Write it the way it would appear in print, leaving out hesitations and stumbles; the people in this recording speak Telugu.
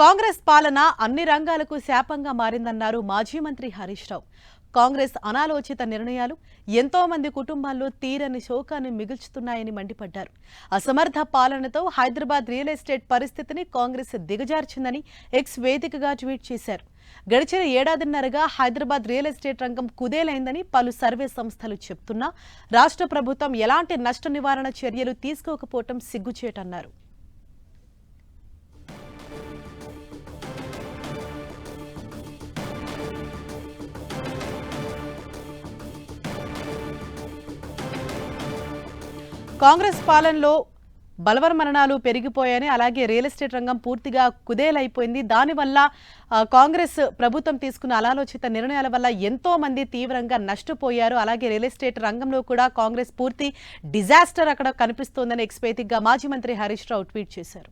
కాంగ్రెస్ పాలన అన్ని రంగాలకు శాపంగా మారిందన్నారు మాజీ మంత్రి హరీష్ రావు. కాంగ్రెస్ అనాలోచిత నిర్ణయాలు ఎంతో మంది కుటుంబాల్లో తీరని శోకాన్ని మిగుల్చుతున్నాయని మండిపడ్డారు. అసమర్థ పాలనతో హైదరాబాద్ రియల్ ఎస్టేట్ పరిస్థితిని కాంగ్రెస్ దిగజార్చిందని ఎక్స్ వేదికగా ట్వీట్ చేశారు. గడిచిన ఏడాదిన్నరగా హైదరాబాద్ రియల్ ఎస్టేట్ రంగం కుదేలైందని పలు సర్వే సంస్థలు చెప్తున్నా రాష్ట్ర ప్రభుత్వం ఎలాంటి నష్ట నివారణ చర్యలు తీసుకోకపోవటం సిగ్గుచేటన్నారు. కాంగ్రెస్ పాలనలో బలవన్మరణాలు పెరిగిపోయాయని, అలాగే రియల్ ఎస్టేట్ రంగం పూర్తిగా కుదేలైపోయింది. దానివల్ల కాంగ్రెస్ ప్రభుత్వం తీసుకున్న అనాలోచిత నిర్ణయాల వల్ల ఎంతో మంది తీవ్రంగా నష్టపోయారు. అలాగే రియల్ ఎస్టేట్ రంగంలో కూడా కాంగ్రెస్ పూర్తి డిజాస్టర్ అక్కడ కనిపిస్తోందని ఎక్స్ వేదికగా మాజీ మంత్రి హరీష్ రావు ట్వీట్ చేశారు.